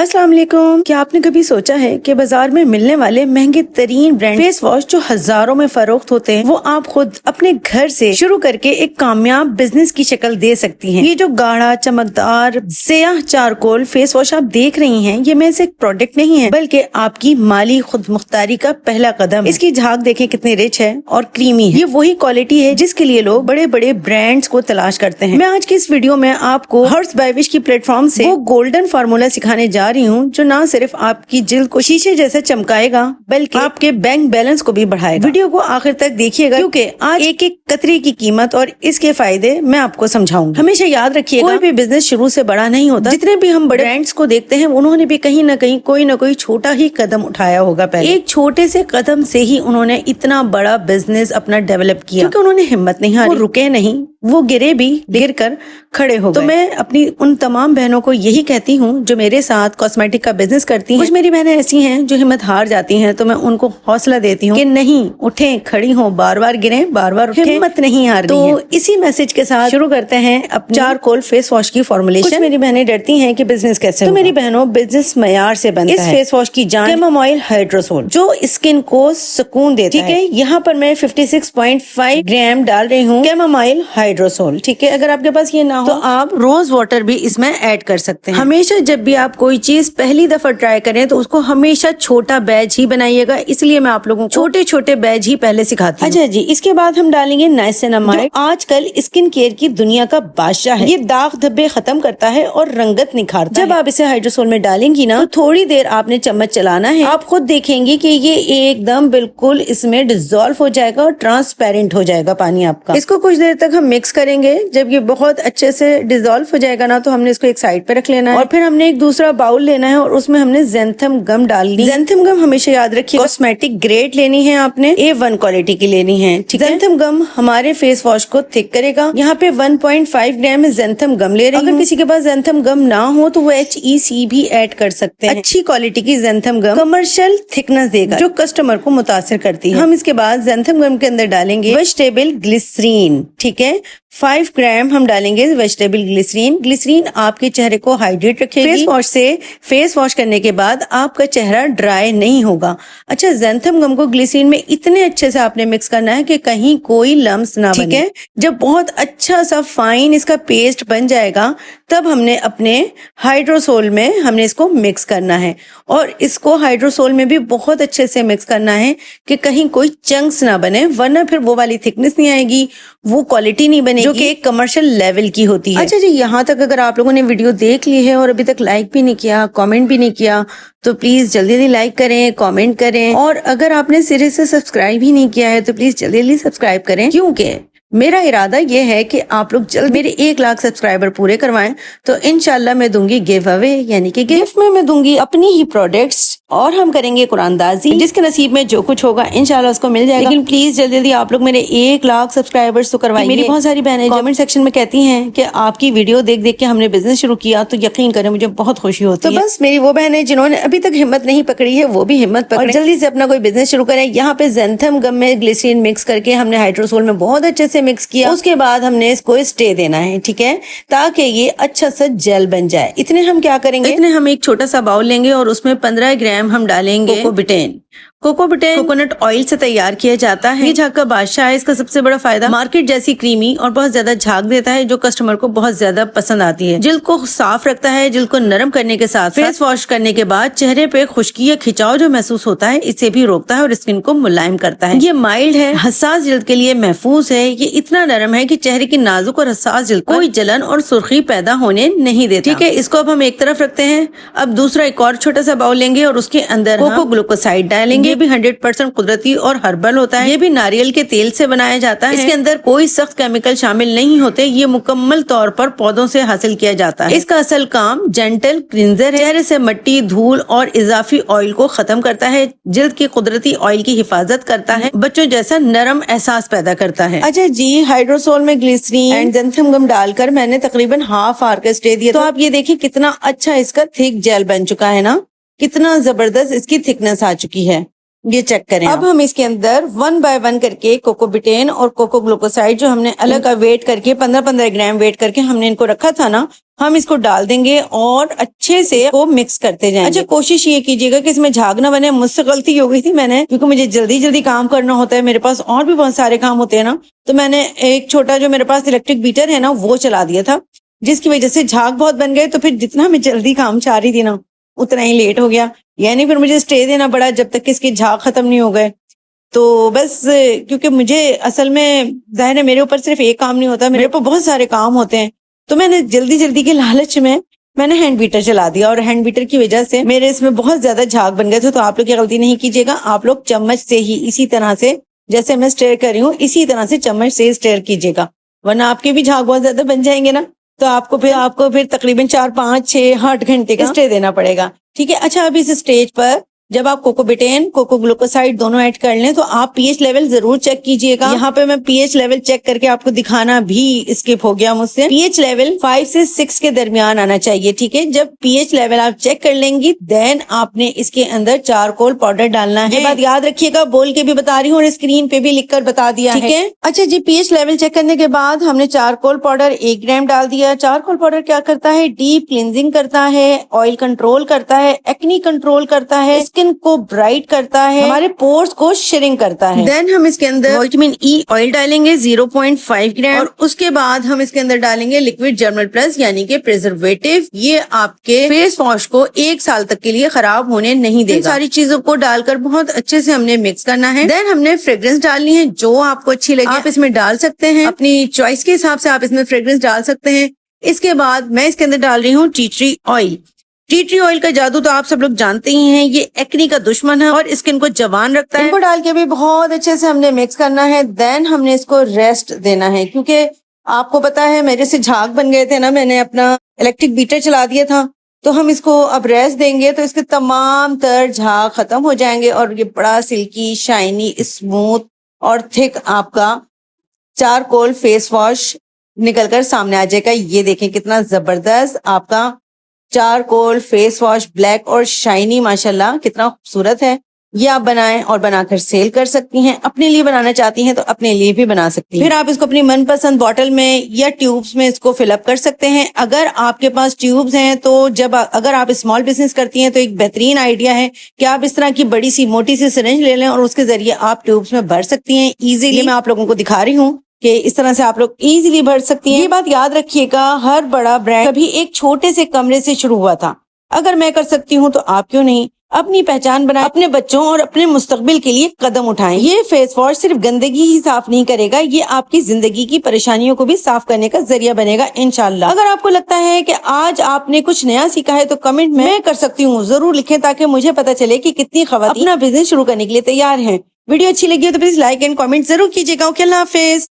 अस्सलाम वालेकुम। क्या आपने कभी सोचा है कि बाजार में मिलने वाले महंगे तरीन ब्रांड फेस वॉश जो हजारों में फरोख्त होते हैं, वो आप खुद अपने घर से शुरू करके एक कामयाब बिजनेस की शक्ल दे सकती हैं। ये जो गाढ़ा चमकदार सियाह चारकोल फेस वॉश आप देख रही हैं, ये महज एक प्रोडक्ट नहीं है बल्कि आपकी माली खुद मुख्तारी का पहला कदम। इसकी झाग देखें कितनी रिच है और क्रीमी है। ये वही क्वालिटी है जिसके लिए लोग बड़े बड़े ब्रांड्स को तलाश करते हैं। मैं आज की इस वीडियो में आपको हर्ब्स बाय विश की प्लेटफॉर्म से वो गोल्डन फार्मूला सिखाने जा रही हूँ जो न सिर्फ आपकी जिल्द को शीशे जैसा चमकाएगा बल्कि आपके बैंक बैलेंस को भी बढ़ाएगा। वीडियो को आखिर तक देखिएगा क्योंकि आज एक एक कतरे की कीमत और इसके फायदे मैं आपको समझाऊंगी। हमेशा याद रखिएगा, कोई भी बिजनेस शुरू से बड़ा नहीं होता। जितने भी हम बड़े ब्रांड्स को देखते हैं उन्होंने भी कहीं न कहीं कोई न कोई छोटा ही कदम उठाया होगा। पहले एक छोटे से कदम से ही उन्होंने इतना बड़ा बिजनेस अपना डेवलप किया क्योंकि उन्होंने हिम्मत नहीं हारी, वो रुके नहीं, वो गिरे भी, गिर कर खड़े हो गए। तो मैं अपनी उन तमाम बहनों को यही कहती हूँ जो मेरे साथ कॉस्मेटिक का बिजनेस करती हैं। कुछ मेरी बहनें ऐसी हैं जो हिम्मत हार जाती हैं, तो मैं उनको हौसला देती हूँ कि नहीं, उठें, खड़ी हों, बार बार गिरें, बार बार उठें, हिम्मत नहीं हारनी है। तो इसी मैसेज के साथ शुरू करते हैं अपने चारकोल फेस वॉश की फॉर्मुलेशन। कुछ मेरी बहनें डरती हैं कि बिजनेस कैसे, तो मेरी बहनों बिजनेस मयार से बनता है। इस फेस वॉश की जान कैमोमाइल हाइड्रोसोल जो स्किन को सुकून देता है। ठीक है, यहाँ पर मैं 56.5 ग्राम डाल रही हूँ कैमोमाइल हाइड्रोसोल। ठीक है, अगर आपके पास ये ना हो तो आप रोज वाटर भी इसमें ऐड कर सकते हैं। हमेशा जब भी आप कोई चीज पहली दफा ट्राई करें तो उसको हमेशा छोटा बैच ही बनाइएगा, इसलिए मैं आप लोगों को छोटे छोटे बैच ही पहले सिखाती हूँ। अच्छा जी, इसके बाद हम डालेंगे नाइसिनामाइड, आजकल स्किन केयर की दुनिया का बादशाह है। ये दाग धब्बे खत्म करता है और रंगत निखारता है। जब आप इसे हाइड्रोसोल में डालेंगी ना तो थोड़ी देर आपने चम्मच चलाना है, आप खुद देखेंगी कि ये एकदम बिल्कुल इसमें डिजोल्व हो जाएगा और ट्रांसपेरेंट हो जाएगा पानी आपका। इसको कुछ देर तक हम मिक्स करेंगे। जब ये बहुत अच्छे से डिजोल्व हो जाएगा ना तो हमने इसको एक साइड पे रख लेना है और फिर हमने एक दूसरा बाउल लेना है और उसमें हमने ज़ैंथम गम डालनी। ज़ैंथम गम हमेशा याद रखिए कॉस्मेटिक ग्रेड लेनी है, आपने A1 क्वालिटी की लेनी है। ठीक है, ज़ैंथम गम हमारे फेस वॉश को थिक करेगा। यहाँ पे 1.5 ग्राम ज़ैंथम गम ले रही हूँ। अगर किसी के पास ज़ैंथम गम ना हो तो वो HEC भी ऐड कर सकते हैं। अच्छी क्वालिटी की ज़ैंथम गम कमर्शियल थिकनेस देगा जो कस्टमर को मुतासिर करती है। हम इसके बाद ज़ैंथम गम के अंदर डालेंगे वेजिटेबल ग्लिसरीन। ठीक है, 5 ग्राम हम डालेंगे वेजिटेबल ग्लिसरीन। ग्लिसरीन आपके चेहरे को हाइड्रेट रखेगी। फेस वॉश से फेस वॉश करने के बाद आपका चेहरा ड्राई नहीं होगा। अच्छा, ज़ैंथम गम को ग्लिसरीन में इतने अच्छे से आपने मिक्स करना है कि कहीं कोई लम्स ना बने। ठीक है, जब बहुत अच्छा सा फाइन इसका पेस्ट बन जाएगा तब हमने अपने हाइड्रोसोल में हमने इसको मिक्स करना है और इसको हाइड्रोसोल में भी बहुत अच्छे से मिक्स करना है कि कहीं कोई चंक्स ना बने, वरना फिर वो वाली थिकनेस नहीं आएगी, वो क्वालिटी नहीं बनेगी जो कि एक कमर्शियल लेवल की होती है। अच्छा जी, यहाँ तक अगर आप लोगों ने वीडियो देख ली है और अभी तक लाइक भी नहीं किया, कमेंट भी नहीं किया, तो प्लीज जल्दी जल्दी लाइक करें, कमेंट करें और अगर आपने सिरे से सब्सक्राइब ही नहीं किया है तो प्लीज जल्दी जल्दी सब्सक्राइब करें क्योंकि मेरा इरादा ये है कि आप लोग जल्द मेरे 1 लाख सब्सक्राइबर पूरे करवाएं तो इंशाल्लाह मैं दूंगी गिव अवे, यानी कि गिफ्ट में मैं दूंगी अपनी ही प्रोडक्ट्स और हम करेंगे कुरानदाजी। जिसके नसीब में जो कुछ होगा इंशाल्लाह उसको मिल जाएगा। लेकिन प्लीज जल्दी जल्दी आप लोग मेरे 1 लाख सब्सक्राइबर्स तो करवाइए। मेरी बहुत सारी बहनें कमेंट सेक्शन में कहती हैं कि आपकी वीडियो देख देख के हमने बिजनेस शुरू किया, तो यकीन करें मुझे बहुत खुशी होती है। तो बस मेरी वो बहनें जिन्होंने अभी तक हिम्मत नहीं पकड़ी है वो भी हिम्मत पकड़ें और जल्दी से अपना कोई बिजनेस शुरू करें। यहाँ पे ज़ैंथम गम में ग्लिसरीन मिक्स करके हमने हाइड्रोसोल में बहुत अच्छे से मिक्स किया। उसके बाद हमने इसको स्टे देना है, ठीक है, ताकि ये अच्छा सा जेल बन जाए। इतने हम क्या करेंगे, इतने हम एक छोटा सा बाउल लेंगे और उसमें 15 ग्राम हम डालेंगे कोकोबिटेन। कोकोबिटेन कोकोनट ऑयल से तैयार किया जाता है। ये झाग का बादशाह है। इसका सबसे बड़ा फायदा मार्केट जैसी क्रीमी और बहुत ज्यादा झाग देता है जो कस्टमर को बहुत ज्यादा पसंद आती है। जिल्द को साफ रखता है। जिल्द को नरम करने के साथ फेस वॉश करने के बाद चेहरे पे खुश्की या खिंचाव जो महसूस होता है इसे भी रोकता है और स्किन को मुलायम करता है। ये माइल्ड है, हसास जिल्द के लिए महफूज है। ये इतना नरम है कि चेहरे की नाजुक और हसास जिल्द कोई जलन और सुर्खी पैदा होने नहीं देता। ठीक है, इसको अब हम एक तरफ रखते हैं। अब दूसरा एक और छोटा सा बाउल लेंगे और उसके अंदर कोको ग्लूकोसाइड डालेंगे। ये भी 100% कुदरती और हर्बल होता है। ये भी नारियल के तेल से बनाया जाता है। इसके अंदर कोई सख्त केमिकल शामिल नहीं होते। ये मुकम्मल तौर पर पौधों से हासिल किया जाता है। इसका असल काम जेंटल क्लींजर है। चेहरे से मट्टी, धूल और इजाफी ऑयल को खत्म करता है। जिल्द की कुदरती ऑयल की हिफाजत करता है। बच्चों जैसा नरम एहसास पैदा करता है। अच्छा जी, हाइड्रोसोल में ग्लिसरीन एंड ज़ैंथम गम डालकर मैंने तकरीबन हाफ आवर का स्टे दिया। तो आप ये देखिए कितना अच्छा इसका थिक जेल बन चुका है ना, कितना जबरदस्त इसकी थिकनेस आ चुकी है। ये चेक करें। अब हम इसके अंदर 1 बाय 1 करके कोकोबिटेन और कोको ग्लूकोसाइड जो हमने अलग वेट करके 15-15 ग्राम वेट करके हमने इनको रखा था ना, हम इसको डाल देंगे और अच्छे से को मिक्स करते जाएंगे। अच्छा, कोशिश ये कीजिएगा कि इसमें झाग ना बने। मुझसे गलती हो गई थी, मैंने क्योंकि मुझे जल्दी जल्दी काम करना होता है, मेरे पास और भी बहुत सारे काम होते हैं ना, तो मैंने एक छोटा जो मेरे पास इलेक्ट्रिक बीटर है ना वो चला दिया था, जिसकी वजह से झाग बहुत बन गए। तो फिर जितना मैं जल्दी काम चाह रही थी ना उतना ही लेट हो गया, यानी फिर मुझे स्टे देना पड़ा जब तक कि इसके झाग खत्म नहीं हो गए। तो बस क्योंकि मुझे असल में जाहिर है मेरे ऊपर सिर्फ एक काम नहीं होता, मेरे ऊपर बहुत सारे काम होते हैं, तो मैंने जल्दी जल्दी के लालच में मैंने हैंड बीटर चला दिया और हैंड बीटर की वजह से मेरे इसमें बहुत ज्यादा झाग बन गए थे। तो आप लोग ये गलती नहीं कीजिएगा, आप लोग चम्मच से ही इसी तरह से जैसे मैं स्टेयर कर रही हूँ इसी तरह से चम्मच से स्टेयर कीजिएगा, वरना आपके भी झाग बहुत ज्यादा बन जाएंगे ना, तो आपको फिर तकरीबन 4-5-6-8 घंटे का स्टे देना पड़ेगा। ठीक है। अच्छा, अभी इस स्टेज पर जब आप कोकोबिटेन कोको ग्लूकोसाइड दोनों ऐड कर लें तो आप पीएच लेवल जरूर चेक कीजिएगा। यहाँ पे मैं पीएच लेवल चेक करके आपको दिखाना भी स्किप हो गया मुझसे। पीएच लेवल 5 से 6 के दरमियान आना चाहिए। ठीक है। जब पीएच लेवल आप चेक कर लेंगी देन आपने इसके अंदर चारकोल पाउडर डालना है। ये बात याद रखिएगा, बोल के भी बता रही हूँ और स्क्रीन पे भी लिख कर बता दिया है। ठीक है। अच्छा जी, पीएच लेवल चेक करने के बाद हमने चारकोल पाउडर 1 ग्राम डाल दिया। चारकोल पाउडर क्या करता है? डीप क्लींजिंग करता है, ऑयल कंट्रोल करता है, एक्नी कंट्रोल करता है, स्किन को ब्राइट करता है, हमारे पोर्स को श्रिंक करता है। देन हम इसके अंदर विटामिन ई ऑयल डालेंगे 0.5 ग्राम और उसके बाद हम इसके अंदर डालेंगे लिक्विड जर्मल प्लस यानी कि प्रिजर्वेटिव। ये आपके फेस वॉश को 1 साल तक के लिए खराब होने नहीं देगा। इन सारी चीजों को डालकर बहुत अच्छे से हमने मिक्स करना है। देन हमने फ्रेग्रेंस डालनी है जो आपको अच्छी लगे आप इसमें डाल सकते हैं, अपनी चॉइस के हिसाब से आप इसमें फ्रेग्रेंस डाल सकते हैं। इसके बाद मैं इसके अंदर डाल रही हूँ tea tree oil. Tea tree oil का जादू तो आप सब लोग जानते ही हैं, ये एक्नी का दुश्मन है और स्किन को जवान रखता है। इनको डाल के भी बहुत अच्छे से हमने मिक्स करना है। देन हमने इसको रेस्ट देना है, क्योंकि आपको पता है मेरे से झाग बन गए थे ना, मैंने अपना इलेक्ट्रिक बीटर चला दिया था, तो हम इसको अब रेस्ट देंगे तो इसके तमाम तर झाग खत्म हो जाएंगे और ये बड़ा सिल्की, शाइनी, स्मूथ और थिक आपका चारकोल फेस वॉश निकलकर सामने आ जाएगा। ये देखें कितना जबरदस्त आपका चारकोल फेस वॉश, ब्लैक और शाइनी, माशाल्लाह कितना खूबसूरत है। ये आप बनाएं और बनाकर सेल कर सकती हैं। अपने लिए बनाना चाहती हैं तो अपने लिए भी बना सकती हैं। फिर आप इसको अपनी मनपसंद बॉटल में या ट्यूब्स में इसको फिलअप कर सकते हैं। अगर आपके पास ट्यूब्स हैं तो अगर आप स्मॉल बिजनेस करती हैं तो एक बेहतरीन आइडिया है कि आप इस तरह की बड़ी सी मोटी सी सिरिंज ले लें और उसके जरिए आप ट्यूब्स में भर सकती हैं इजीली। मैं आप लोगों को दिखा रही हूँ कि इस तरह से आप लोग इजीली भर सकती हैं। ये बात याद रखिएगा, हर बड़ा ब्रांड कभी एक छोटे से कमरे से शुरू हुआ था। अगर मैं कर सकती हूँ तो आप क्यों नहीं? अपनी पहचान बनाएं, अपने बच्चों और अपने मुस्तकबिल के लिए कदम उठाएं। ये फेस वॉश सिर्फ गंदगी ही साफ नहीं करेगा, ये आपकी जिंदगी की परेशानियों को भी साफ करने का जरिया बनेगा इंशाल्लाह। अगर आपको लगता है कि आज आपने कुछ नया सीखा है तो कमेंट में मैं कर सकती हूँ जरूर लिखें, ताकि मुझे पता चले कि कितनी खवातीन अपना बिजनेस शुरू करने के लिए तैयार हैं। वीडियो अच्छी लगी हो तो प्लीज लाइक एंड कमेंट जरूर कीजिएगा। ओके, अल्लाह हाफिज।